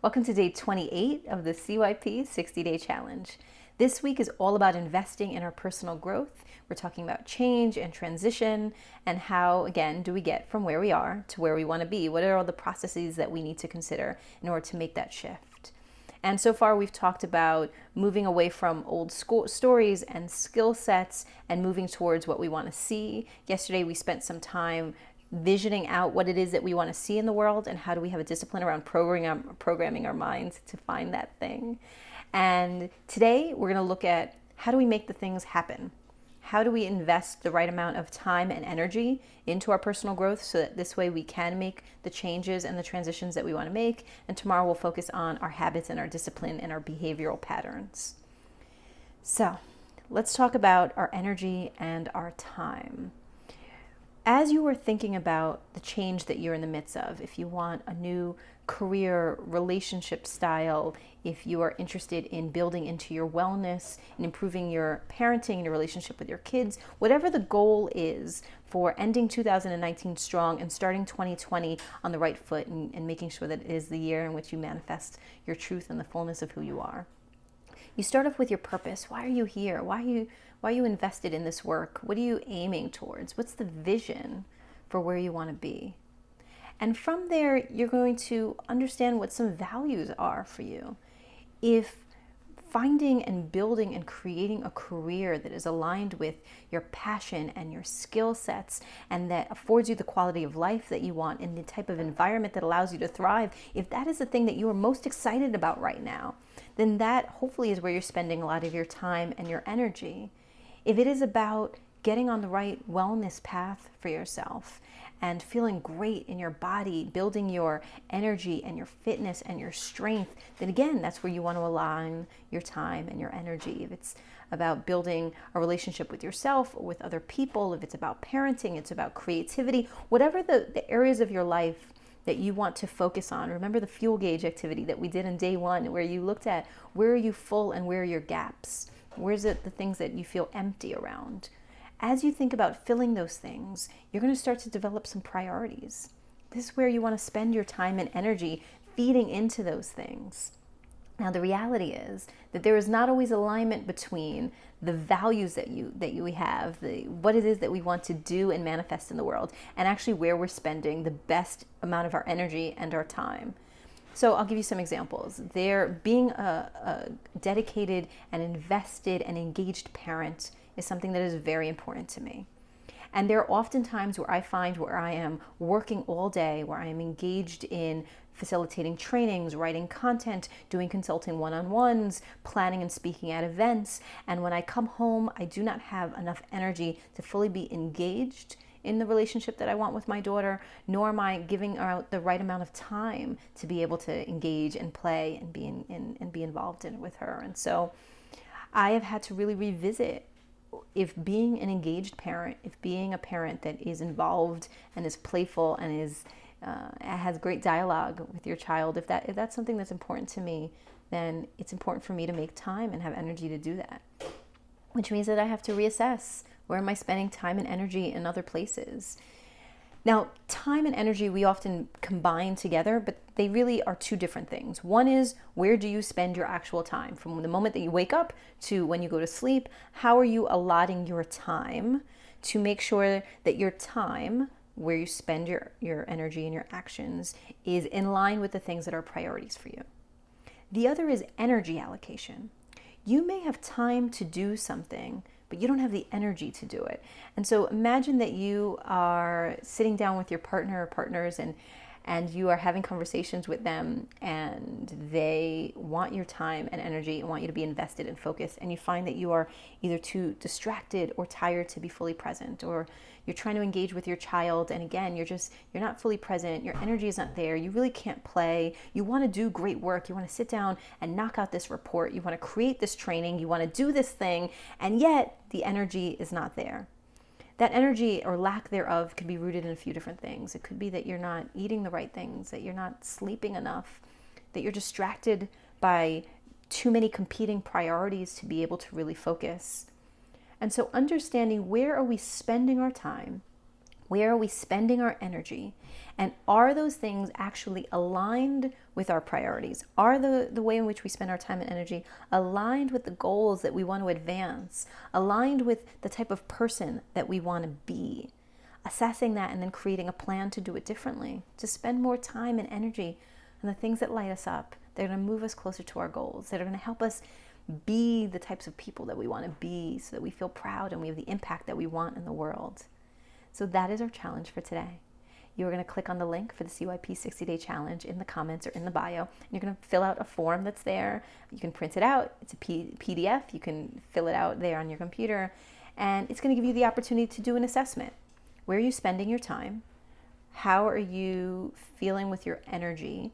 Welcome to day 28 of the CYP 60-Day Challenge. This week is all about investing in our personal growth. We're talking about change and transition and how, again, do we get from where we are to where we want to be? What are all the processes that we need to consider in order to make that shift? And so far we've talked about moving away from old stories and skill sets and moving towards what we want to see. Yesterday we spent some time visioning out what it is that we want to see in the world and how do we have a discipline around programming our minds to find that thing. And today we're going to look at how do we make the things happen? How do we invest the right amount of time and energy into our personal growth so that this way we can make the changes and the transitions that we want to make? And tomorrow we'll focus on our habits and our discipline and our behavioral patterns. So let's talk about our energy and our time. As you are thinking about the change that you're in the midst of, if you want a new career, relationship style, if you are interested in building into your wellness and improving your parenting and your relationship with your kids, whatever the goal is for ending 2019 strong and starting 2020 on the right foot and making sure that it is the year in which you manifest your truth and the fullness of who you are. You start off with your purpose. Why are you here? Why are you invested in this work? What are you aiming towards? What's the vision for where you want to be? And from there, you're going to understand what some values are for you. If finding and building and creating a career that is aligned with your passion and your skill sets and that affords you the quality of life that you want and the type of environment that allows you to thrive, if that is the thing that you are most excited about right now, then that hopefully is where you're spending a lot of your time and your energy. If it is about getting on the right wellness path for yourself and feeling great in your body, building your energy and your fitness and your strength, then again, that's where you want to align your time and your energy. If it's about building a relationship with yourself or with other people, if it's about parenting, it's about creativity, whatever the areas of your life that you want to focus on. Remember the fuel gauge activity that we did in day one, where you looked at where are you full and where are your gaps? Where's it the things that you feel empty around? As you think about filling those things, you're going to start to develop some priorities. This is where you want to spend your time and energy feeding into those things. Now, the reality is that there is not always alignment between the values that we have, what it is that we want to do and manifest in the world, and actually where we're spending the best amount of our energy and our time. So I'll give you some examples. Being a dedicated and invested and engaged parent is something that is very important to me. And there are often times where I find where I am working all day, where I am engaged in facilitating trainings, writing content, doing consulting one-on-ones, planning and speaking at events. And when I come home, I do not have enough energy to fully be engaged in the relationship that I want with my daughter, nor am I giving out the right amount of time to be able to engage and play and be involved in it with her. And so I have had to really revisit if being an engaged parent, if being a parent that is involved and is playful and has great dialogue with your child, if that's something that's important to me, then it's important for me to make time and have energy to do that. Which means that I have to reassess, where am I spending time and energy in other places? Now, time and energy we often combine together, but they really are two different things. One is, where do you spend your actual time? From the moment that you wake up to when you go to sleep, how are you allotting your time to make sure that your time, where you spend your energy and your actions, is in line with the things that are priorities for you? The other is energy allocation. You may have time to do something, but you don't have the energy to do it. And so imagine that you are sitting down with your partner or partners and you are having conversations with them and they want your time and energy and want you to be invested and focused, and you find that you are either too distracted or tired to be fully present, or you're trying to engage with your child and again you're not fully present, your energy is not there, you really can't play, you want to do great work, you want to sit down and knock out this report, you want to create this training, you want to do this thing, and yet the energy is not there. That energy or lack thereof could be rooted in a few different things. It could be that you're not eating the right things, that you're not sleeping enough, that you're distracted by too many competing priorities to be able to really focus. And so understanding where are we spending our time, Where are we spending our energy? And are those things actually aligned with our priorities? Are the way in which we spend our time and energy aligned with the goals that we want to advance? Aligned with the type of person that we want to be? Assessing that and then creating a plan to do it differently. To spend more time and energy on the things that light us up. They're going to move us closer to our goals. That are going to help us be the types of people that we want to be so that we feel proud and we have the impact that we want in the world. So that is our challenge for today. You're going to click on the link for the CYP 60-day challenge in the comments or in the bio. And you're going to fill out a form that's there. You can print it out. It's a PDF. You can fill it out there on your computer. And it's going to give you the opportunity to do an assessment. Where are you spending your time? How are you feeling with your energy?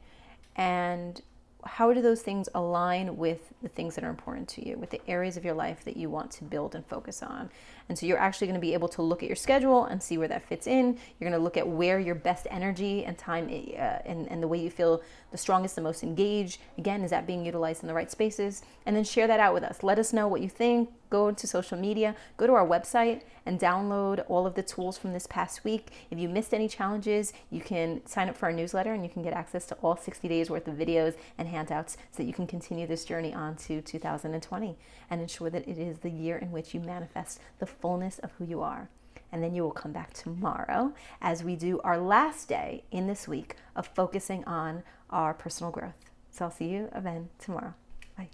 And how do those things align with the things that are important to you, with the areas of your life that you want to build and focus on? And so you're actually going to be able to look at your schedule and see where that fits in. You're going to look at where your best energy and time and the way you feel the strongest, the most engaged, again, is that being utilized in the right spaces? And then share that out with us. Let us know what you think. Go into social media, go to our website and download all of the tools from this past week. If you missed any challenges, you can sign up for our newsletter and you can get access to all 60 days worth of videos and handouts so that you can continue this journey on to 2020 and ensure that it is the year in which you manifest the fullness of who you are. And then you will come back tomorrow as we do our last day in this week of focusing on our personal growth. So I'll see you again tomorrow. Bye.